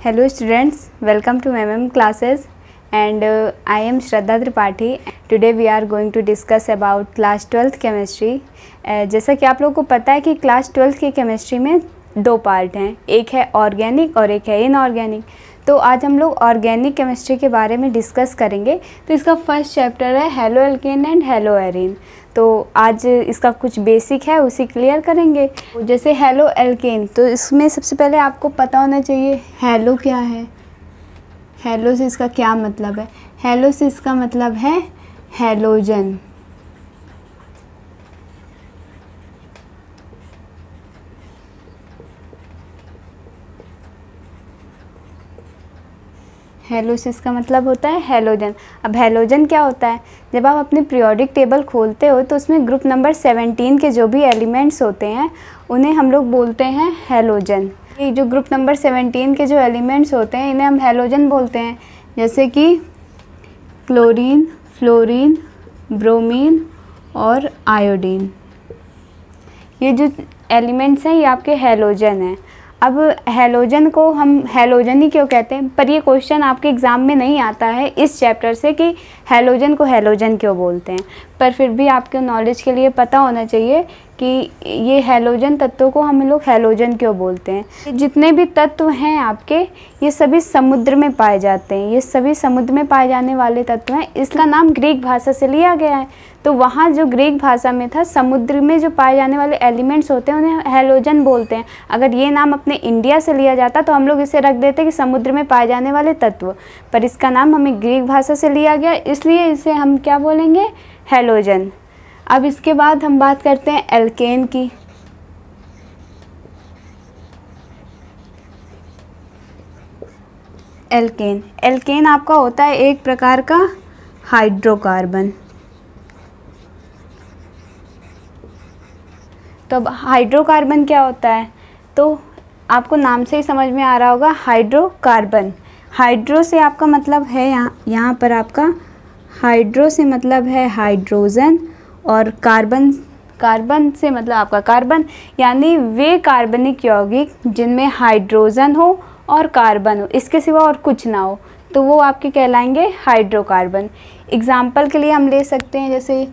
Hello students, welcome to MM classes and I am Shraddha Tripathi. Today we are going to discuss about class 12th chemistry. जैसा कि आप लोगों को पता है कि क्लास 12th की केमिस्ट्री में दो पार्ट हैं, एक है ऑर्गेनिक और एक है इनऑर्गेनिक। तो आज हम लोग ऑर्गेनिक केमिस्ट्री के बारे में डिस्कस करेंगे। तो इसका फर्स्ट चैप्टर है halo alkane and hello arene. तो आज इसका कुछ बेसिक है उसी क्लियर करेंगे। जैसे हेलो एल्केन, तो इसमें सबसे पहले आपको पता होना चाहिए हेलो क्या है। हेलो से इसका क्या मतलब है? हेलो से इसका मतलब है हेलोजन। हेलो से इसका मतलब होता है हेलोजन। अब हेलोजन क्या होता है? जब आप अपनी पीरियोडिक टेबल खोलते हो तो उसमें ग्रुप नंबर 17 के जो भी एलिमेंट्स होते हैं उन्हें हम लोग बोलते हैं हेलोजन। ये जो ग्रुप नंबर 17 के जो एलिमेंट्स होते हैं इन्हें हम हेलोजन बोलते हैं, जैसे कि क्लोरीन, फ्लोरीन, ब्रोमीन और आयोडीन। ये जो एलिमेंट्स हैं ये आपके हेलोजन हैं। अब हेलोजन को हम हेलोजन ही क्यों कहते हैं, पर ये क्वेश्चन आपके एग्ज़ाम में नहीं आता है इस चैप्टर से कि हेलोजन को हेलोजन क्यों बोलते हैं, पर फिर भी आपके नॉलेज के लिए पता होना चाहिए कि ये हेलोजन तत्वों को हम लोग हेलोजन क्यों बोलते हैं। जितने भी तत्व हैं आपके ये सभी समुद्र में पाए जाते हैं, ये सभी समुद्र में पाए जाने वाले तत्व हैं। इसका नाम ग्रीक भाषा से लिया गया है। तो वहाँ जो ग्रीक भाषा में था, समुद्र में जो पाए जाने वाले एलिमेंट्स होते हैं उन्हें हेलोजन बोलते हैं। अगर ये नाम अपने इंडिया से लिया जाता तो हम लोग इसे रख देते कि समुद्र में पाए जाने वाले तत्व, पर इसका नाम हमें ग्रीक भाषा से लिया गया, इसलिए इसे हम क्या बोलेंगे? हेलोजन। अब इसके बाद हम बात करते हैं एल्केन की। एल्केन, एल्केन आपका होता है एक प्रकार का हाइड्रोकार्बन। तो अब हाइड्रोकार्बन क्या होता है? तो आपको नाम से ही समझ में आ रहा होगा, हाइड्रोकार्बन। हाइड्रो से आपका मतलब है यहाँ पर आपका हाइड्रो से मतलब है हाइड्रोजन, और कार्बन, कार्बन से मतलब आपका कार्बन, यानी वे कार्बनिक यौगिक जिनमें हाइड्रोजन हो और कार्बन हो, इसके सिवा और कुछ ना हो, तो वो आपके कहलाएंगे हाइड्रोकार्बन। एग्जाम्पल के लिए हम ले सकते हैं जैसे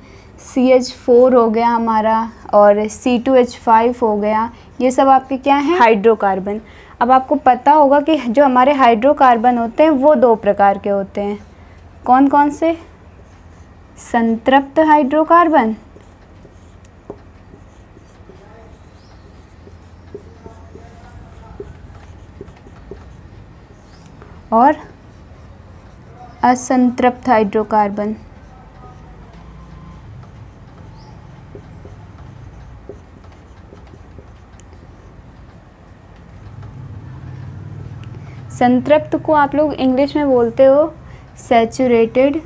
CH4 हो गया हमारा और C2H5 हो गया, ये सब आपके क्या हैं? हाइड्रोकार्बन। अब आपको पता होगा कि जो हमारे हाइड्रोकार्बन होते हैं वो दो प्रकार के होते हैं। कौन कौन से? संतृप्त हाइड्रोकार्बन और असंतृप्त हाइड्रोकार्बन। संतृप्त को आप लोग इंग्लिश में बोलते हो सैचुरेटेड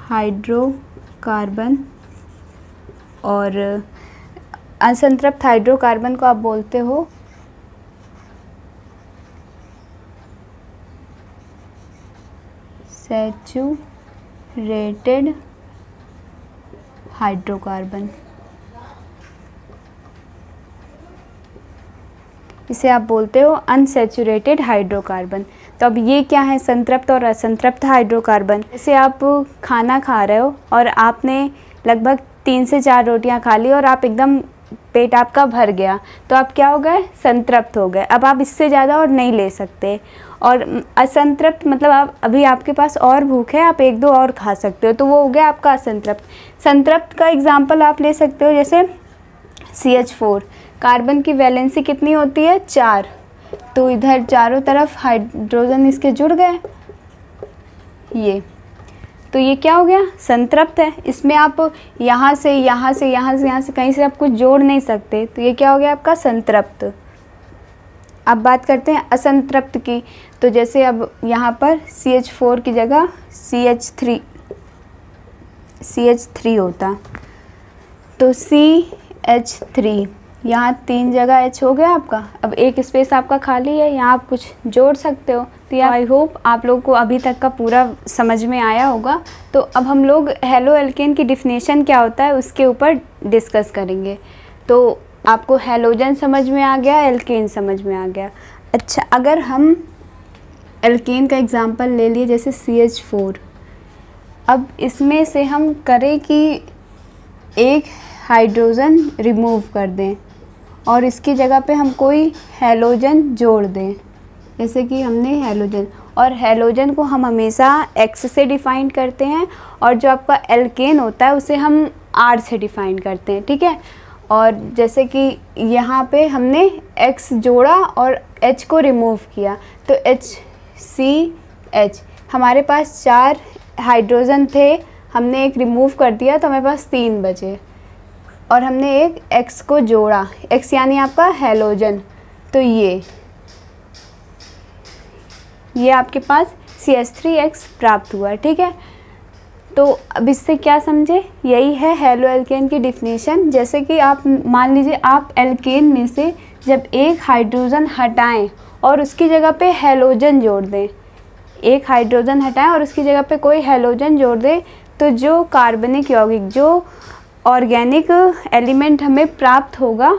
हाइड्रोकार्बन, और असंतृप्त हाइड्रोकार्बन को आप बोलते हो सैचुरेटेड हाइड्रोकार्बन। इसे आप बोलते हो अनसैचुरेटेड हाइड्रोकार्बन। तो अब ये क्या है? संतृप्त और असंतृप्त हाइड्रोकार्बन। जैसे आप खाना खा रहे हो और आपने लगभग 3 से 4 रोटियां खा ली और आप एकदम पेट आपका भर गया, तो आप क्या हो गए? संतृप्त हो गए। अब आप इससे ज़्यादा और नहीं ले सकते। और असंतृप्त मतलब आप अभी आपके पास और भूख है, आप 1-2 और खा सकते हो, तो वो हो गया आपका असंतृप्त। संतृप्त का एग्जाम्पल आप ले सकते हो जैसे CH4, कार्बन की वैलेंसी कितनी होती है? 4, तो इधर चारों तरफ हाइड्रोजन इसके जुड़ गए, ये तो ये क्या हो गया? संतृप्त है। इसमें आप यहाँ से यहाँ से यहाँ से यहाँ से कहीं से आप कुछ जोड़ नहीं सकते, तो ये क्या हो गया आपका? संतृप्त। अब बात करते हैं असंतृप्त की। तो जैसे अब यहाँ पर CH4 की जगह CH3 होता, तो CH3 यहाँ 3 जगह H हो गया आपका। अब एक स्पेस आपका खाली है, यहाँ आप कुछ जोड़ सकते हो। तो आई होप आप लोग को अभी तक का पूरा समझ में आया होगा। तो अब हम लोग हेलो एल्केन की डिफिनेशन क्या होता है उसके ऊपर डिस्कस करेंगे। तो आपको हेलोजन समझ में आ गया, एल्केन समझ में आ गया। अच्छा, अगर हम एल्केन का एग्जांपल ले लिए जैसे CH4, अब इसमें से हम करें कि एक हाइड्रोजन रिमूव कर दें और इसकी जगह पे हम कोई हेलोजन जोड़ दें। जैसे कि हमने हेलोजन, और हेलोजन को हम हमेशा X से डिफ़ाइन करते हैं और जो आपका एल्केन होता है उसे हम R से डिफ़ाइन करते हैं, ठीक है। और जैसे कि यहाँ पे हमने X जोड़ा और H को रिमूव किया तो HCH, हमारे पास 4 हाइड्रोजन थे, हमने एक रिमूव कर दिया तो हमारे पास 3 बचे और हमने एक X को जोड़ा, X यानी आपका हेलोजन। तो ये आपके पास CH3X प्राप्त हुआ, ठीक है। तो अब इससे क्या समझे, यही है हेलो एल्केन की डिफिनेशन। जैसे कि आप मान लीजिए आप एल्केन में से जब एक हाइड्रोजन हटाएं और उसकी जगह पे हेलोजन जोड़ दें, एक हाइड्रोजन हटाएं और उसकी जगह पे कोई हेलोजन जोड़ दें, तो जो कार्बनिक यौगिक, जो ऑर्गेनिक एलिमेंट हमें प्राप्त होगा,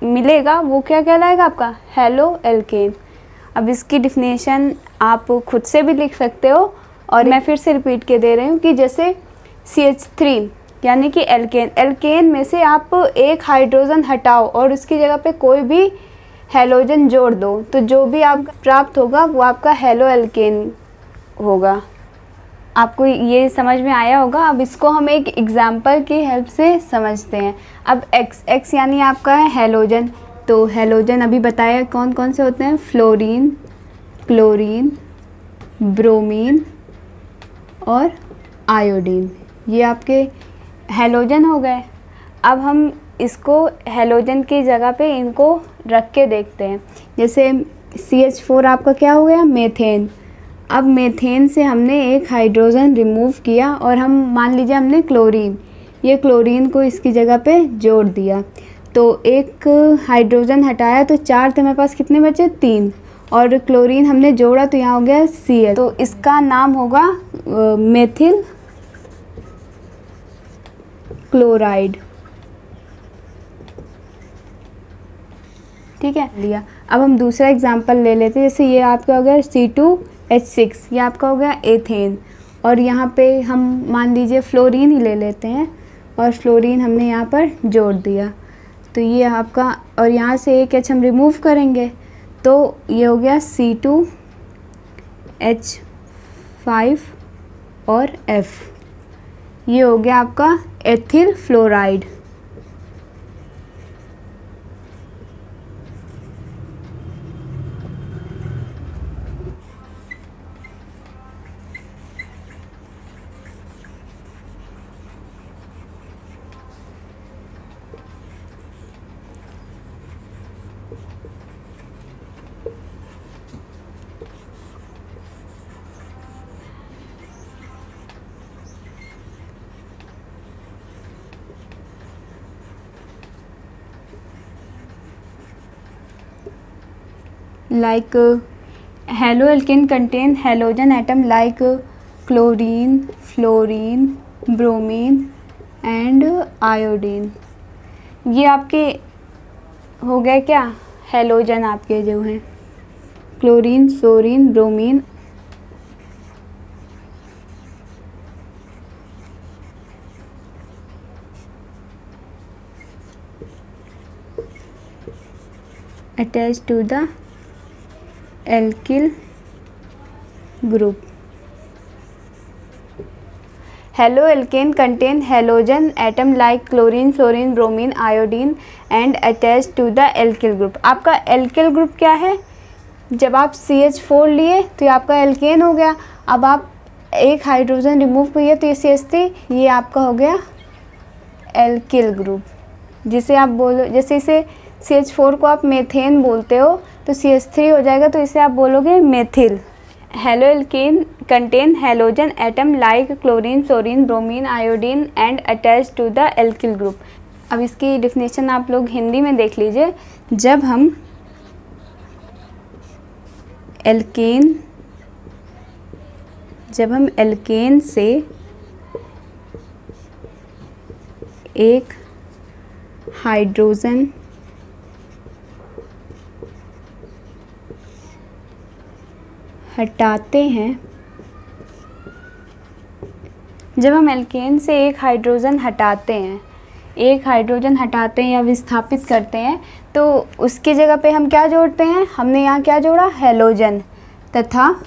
मिलेगा, वो क्या कहलाएगा आपका हेलो एल्केन। अब इसकी डिफिनेशन आप खुद से भी लिख सकते हो और मैं फिर से रिपीट के दे रही हूँ कि जैसे CH3 यानी कि एल्केन, एल्केन में से आप एक हाइड्रोजन हटाओ और उसकी जगह पे कोई भी हेलोजन जोड़ दो, तो जो भी आपका प्राप्त होगा वो आपका हेलो एल्केन होगा। आपको ये समझ में आया होगा। अब इसको हम एक एग्जाम्पल की हेल्प से समझते हैं। अब X यानी आपका है हेलोजन। तो हेलोजन अभी बताया कौन कौन से होते हैं, फ्लोरीन, क्लोरीन, ब्रोमीन और आयोडीन, ये आपके हेलोजन हो गए। अब हम इसको हेलोजन की जगह पे इनको रख के देखते हैं। जैसे CH4 आपका क्या हो गया, मेथेन। अब मेथेन से हमने एक हाइड्रोजन रिमूव किया और हम मान लीजिए हमने क्लोरीन, ये क्लोरीन को इसकी जगह पे जोड़ दिया, तो एक हाइड्रोजन हटाया तो 4 थे, हमारे पास कितने बचे, 3, और क्लोरीन हमने जोड़ा तो यहाँ हो गया Cl। तो इसका नाम होगा मेथिल क्लोराइड, ठीक है, लिया। अब हम दूसरा एग्जांपल ले लेते हैं। जैसे ये आपका हो गया C2H6, ये आपका हो गया एथेन, और यहाँ पे हम मान लीजिए फ्लोरीन ही ले लेते हैं और फ्लोरीन हमने यहाँ पर जोड़ दिया, तो ये आपका, और यहाँ से एक H हम रिमूव करेंगे तो ये हो गया C2H5 और F, ये हो गया आपका ethyl fluoride. Like halo alkane contain halogen atom like chlorine, fluorine, bromine and iodine। ये आपके हो गए क्या, हेलोजन आपके जो हैं, chlorine, fluorine, bromine. attached to the alkyl group। Halo alkane contain halogen atom like chlorine, fluorine, bromine, iodine and attached to the alkyl group। आपका alkyl group क्या है, जब आप CH4 लिए तो ये आपका एल्केन हो गया। अब आप एक हाइड्रोजन रिमूव किए तो ये CH3, ये आपका हो गया एल्किल ग्रुप, जिसे आप बोलो, जैसे इसे CH4 को आप मेथेन बोलते हो तो CH3 हो जाएगा, तो इसे आप बोलोगे methyl. Haloalkane contain halogen atom like chlorine, fluorine, bromine, iodine and attach to the alkyl group. अब इसकी डेफिनेशन आप लोग हिंदी में देख लीजिए। जब हम एल्केन से एक हाइड्रोजन हटाते हैं, जब हम एल्केन से एक हाइड्रोजन हटाते हैं या विस्थापित करते हैं, तो उसकी जगह पे हम क्या जोड़ते हैं? हमने यहाँ क्या जोड़ा? हैलोजन। तथा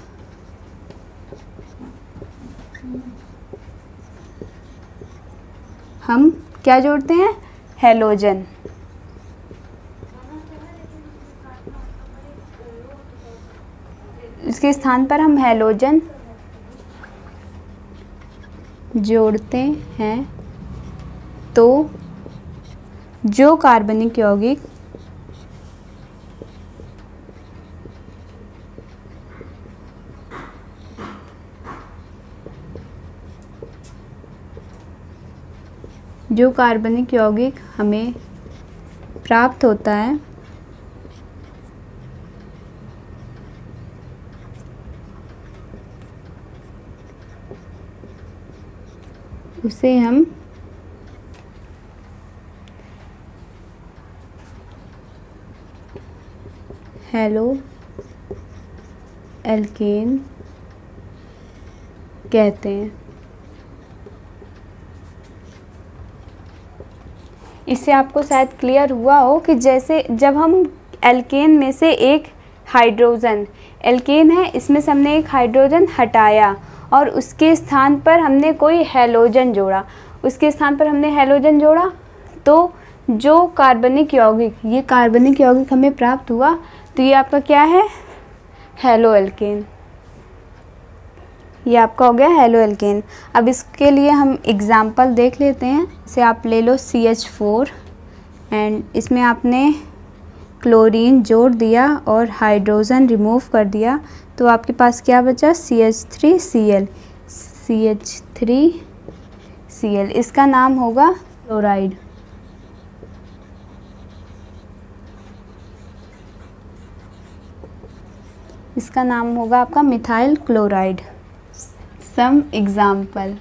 हम क्या जोड़ते हैं? हैलोजन। इसके स्थान पर हम हैलोजन जोड़ते हैं, तो जो कार्बनिक यौगिक हमें प्राप्त होता है उसे हम हैलो एल्केन कहते हैं। इससे आपको शायद क्लियर हुआ हो कि जैसे जब हम एल्केन में से एक हाइड्रोजन, एल्केन है इसमें से हमने एक हाइड्रोजन हटाया और उसके स्थान पर हमने कोई हैलोजन जोड़ा, तो जो कार्बनिक यौगिक हमें प्राप्त हुआ, तो ये आपका क्या है? Haloalkane. ये आपका हो गया हैलो एल्केन। अब इसके लिए हम एग्जाम्पल देख लेते हैं। जैसे आप ले लो CH4 एंड इसमें आपने क्लोरीन जोड़ दिया और हाइड्रोजन रिमूव कर दिया, तो आपके पास क्या बचा? CH3Cl। इसका नाम होगा क्लोराइड। इसका नाम होगा आपका मिथाइल क्लोराइड। सम एग्जाम्पल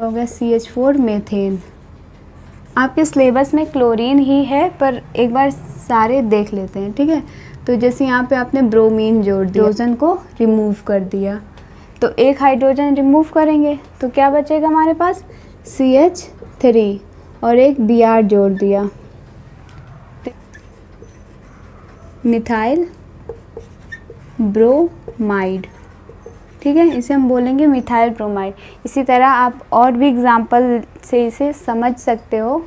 हो गया CH4 मीथेन। आपके सिलेबस में क्लोरीन ही है, पर एक बार सारे देख लेते हैं, ठीक है। तो जैसे यहाँ पे आपने ब्रोमीन जोड़ दिया, हाइड्रोजन को रिमूव कर दिया, तो एक हाइड्रोजन रिमूव करेंगे तो क्या बचेगा हमारे पास? CH3 और एक Br जोड़ दिया, मिथाइल ब्रोमाइड, ठीक है। इसे हम बोलेंगे मिथाइल ब्रोमाइड। इसी तरह आप और भी एग्जाम्पल से इसे समझ सकते हो।